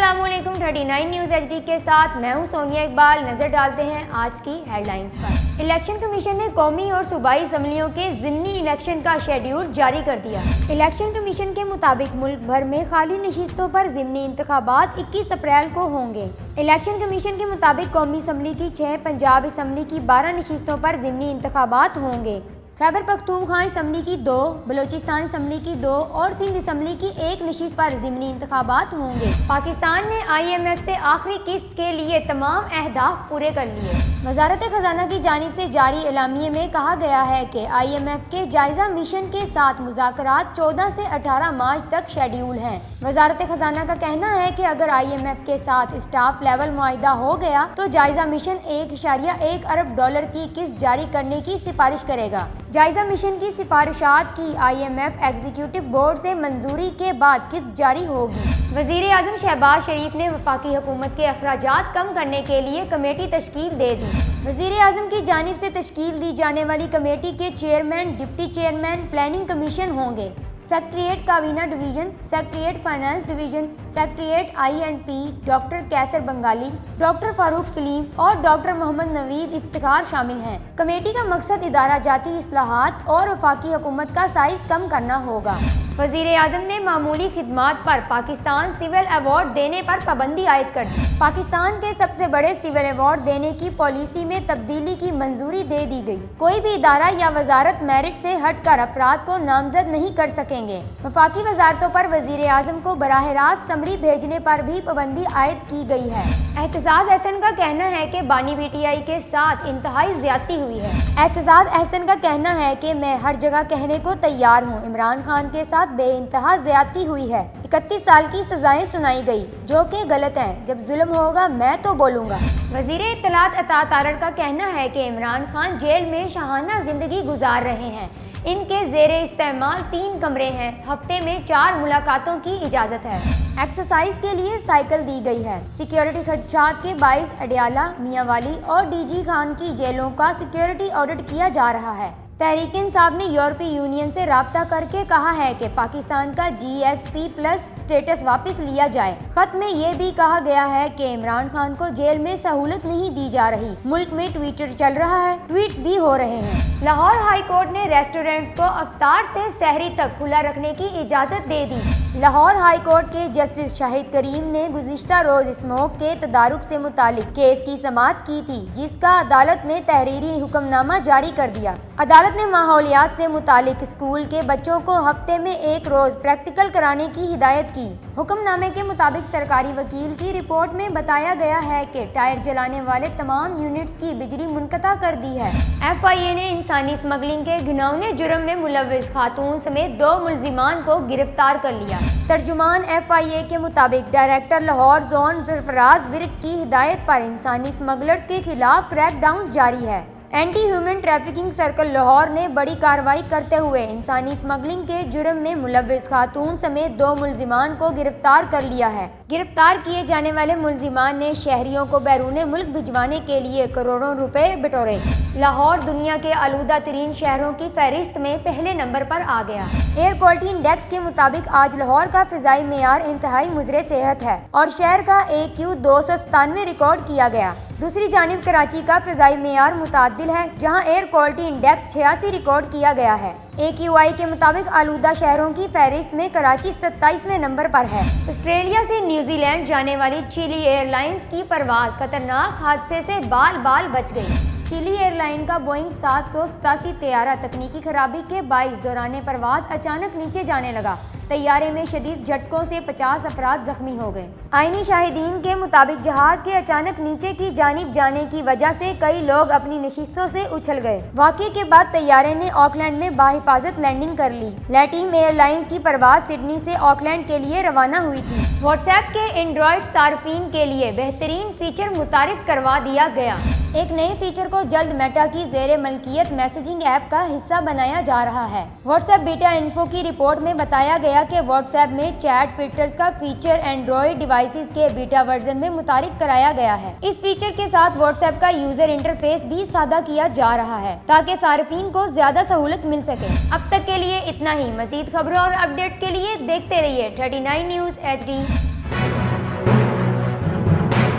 अस्सलाम वालेकुम 39 news HD के साथ मैं हूं सोनिया इकबाल। नजर डालते हैं आज की हेडलाइंस पर। इलेक्शन कमीशन ने कौमी और सूबाई असम्बलियों के ज़िमनी इलेक्शन का शेड्यूल जारी कर दिया। इलेक्शन कमीशन के मुताबिक मुल्क भर में खाली नशिस्तों पर ज़िमनी इंतखाबात 21 अप्रैल को होंगे। इलेक्शन कमीशन के मुताबिक कौमी असम्बली की 6, पंजाब असम्बली की 12 नशिस्तों पर ज़िमनी इंतखाबात होंगे। खैबर पख्तूनख्वा असम्बली की 2, बलोचिस्तान असम्बली की 2 और सिंध असम्बली की 1 नशिस्त पर ज़िमनी इंतखाबात होंगे। पाकिस्तान ने IMF से आखिरी किस्त के लिए तमाम अहदाफ पूरे कर लिए। वज़ारत ख़जाना की जानिब से जारी एलामिये में कहा गया है कि IMF के जायज़ा मिशन के साथ मुज़ाकरात 14 से 18 मार्च तक शेड्यूल हैं। वज़ारत ख़जाना का कहना है कि अगर IMF के साथ स्टाफ लेवल मुआहिदा हो गया तो जायज़ा मिशन $1.1 अरब की किस्त जारी करने की सिफारिश करेगा। जायज़ा मिशन की सिफारिशात की IMF एग्जीक्यूटिव बोर्ड से मंजूरी के बाद किस्त जारी होगी। वज़ीर आज़म शहबाज शरीफ ने वफाकी हुकूमत के अखराजात कम करने के लिए कमेटी तश्कील दे दी। वज़ीर आज़म की जानिब से तश्कील दी जाने वाली कमेटी के chairman, deputy chairman planning commission होंगे। सेक्रेटरीट काबीना division, secretariat finance division, secretariat I&P doctor Qaiser Bengali, doctor Farooq Saleem और डॉक्टर मोहम्मद नवीद इफ्तिखार शामिल हैं। कमेटी का मकसद इदारा जाती इस्लाहात और वफाकी हुकूमत का साइज कम करना होगा। वज़ीर आज़म ने मामूली खिदमात पर पाकिस्तान सिविल अवार्ड देने पर पाबंदी आयद कर दी। पाकिस्तान के सबसे बड़े सिविल अवार्ड देने की पॉलिसी में तब्दीली की मंजूरी दे दी गई। कोई भी इदारा या वजारत मेरिट से हटकर अफराद को नामजद नहीं कर सकेंगे। वफाकी वजारतों पर वज़ीर आज़म को बराह रास्त समरी भेजने पर भी पाबंदी आयद की गई है। एहतजाज अहसन का कहना है कि बानी PTI के साथ इंतहाई ज्यादती हुई है। एहतजाज अहसन का कहना है कि मैं हर जगह कहने को तैयार हूँ, इमरान खान के साथ बेइंतहा ज्यादती हुई है। 31 साल की सजाएं सुनाई गई जो कि गलत हैं। जब जुल्म होगा मैं तो बोलूँगा। वज़ीर इत्तलात अता तारड़ का कहना है कि इमरान खान जेल में शाहाना जिंदगी गुजार रहे हैं। इनके ज़ेरे इस्तेमाल 3 कमरे हैं। हफ्ते में 4 मुलाकातों की इजाज़त है। एक्सरसाइज के लिए साइकिल दी गई है। सिक्योरिटी खदशात के बाइस अडियाला, मियांवाली और DG खान की जेलों का सिक्योरिटी ऑडिट किया जा रहा है। तहरीक इंसाफ ने यूरोपीय यूनियन से राब्ता करके कहा है कि पाकिस्तान का GSP+ स्टेटस वापस लिया जाए। खत में ये भी कहा गया है कि इमरान खान को जेल में सहूलत नहीं दी जा रही। मुल्क में ट्विटर चल रहा है, ट्वीट्स भी हो रहे हैं। लाहौर हाई कोर्ट ने रेस्टोरेंट्स को अफ्तार से सहरी तक खुला रखने की इजाज़त दे दी। लाहौर हाई कोर्ट के जस्टिस शाहिद करीम ने गुज़िश्ता रोज स्मोक के तदारुक से मुतालिक केस की समाअत की थी, जिसका अदालत ने तहरीरी हुक्मनामा जारी कर दिया। अदालत ने माहौलियात से मुतालिक स्कूल के बच्चों को हफ्ते में 1 रोज प्रैक्टिकल कराने की हिदायत की। हुक्मनामे के मुताबिक सरकारी वकील की रिपोर्ट में बताया गया है कि टायर जलाने वाले तमाम यूनिट्स की बिजली मुनक़ता कर दी है। FIA ने इंसानी स्मगलिंग के घिनौने जुर्म में मुलव्विस खातून समेत 2 मुल्जिमान को गिरफ्तार कर लिया। तर्जुमान FIA के मुताबिक डायरेक्टर लाहौर जोन सरफराज विर्क की हिदायत पर इंसानी स्मगलर्स के खिलाफ क्रैकडाउन जारी है। Anti human trafficking circle Lahore ने बड़ी कार्रवाई करते हुए इंसानी स्मगलिंग के जुर्म में मुलव्विस खातून समेत 2 मुल्जिमान को गिरफ्तार कर लिया है। गिरफ्तार किए जाने वाले मुल्जिमान ने शहरियों को बैरूने मुल्क भिजवाने के लिए करोड़ों रुपए बटोरे। लाहौर दुनिया के आलूदा तरीन शहरों की फहरिस्त में पहले नंबर पर आ गया। एयर क्वालिटी इंडेक्स के मुताबिक आज लाहौर का फिजाई मेयार इंतहाई मुज़रे सेहत है और शहर का AQ 297 रिकॉर्ड किया गया। दूसरी जानिब कराची का फिजाई मेयार मुतादिल है, जहां एयर क्वालिटी इंडेक्स 86 रिकॉर्ड किया गया है। AQI के मुताबिक आलूदा शहरों की फहरिस्त में कराची 27वें नंबर पर है। ऑस्ट्रेलिया से न्यूजीलैंड जाने वाली चिली एयरलाइंस की परवाज खतरनाक हादसे से बाल बाल बच गई। चिली एयरलाइन का बोइंग 787 तैयारा तकनीकी खराबी के बाइस दौरान परवाज अचानक नीचे जाने लगा। तैयारे में शदीद झटकों से 50 अफराद जख्मी हो गए। आईनी शाहिदीन के मुताबिक जहाज के अचानक नीचे की जानिब जाने की वजह से कई लोग अपनी नशिस्तों से उछल गए। वाक़े के बाद तैयारे ने ऑकलैंड में बाहिफाजत लैंडिंग कर ली। लैटिम एयरलाइंस की परवाज सिडनी से ऑकलैंड के लिए रवाना हुई थी। व्हाट्सएप के एंड्रॉयड सार्फिन के लिए बेहतरीन फीचर मुतारिफ करवा दिया गया। एक नए फीचर को जल्द मेटा की ज़ेरे मलकियत मैसेजिंग ऐप का हिस्सा बनाया जा रहा है। व्हाट्सएप बीटा इन्फो की रिपोर्ट में बताया गया कि व्हाट्सएप में चैट फिल्टर्स का फीचर एंड्रॉयड डिवाइसेस के बीटा वर्जन में मुतारिफ कराया गया है। इस फीचर के साथ व्हाट्सएप का यूजर इंटरफेस भी सादा किया जा रहा है ताकि सार्फिन को ज्यादा सहूलत मिल सके। अब तक के लिए इतना ही। मजीद खबरों और अपडेट्स के लिए देखते रहिए 39 न्यूज़ HD।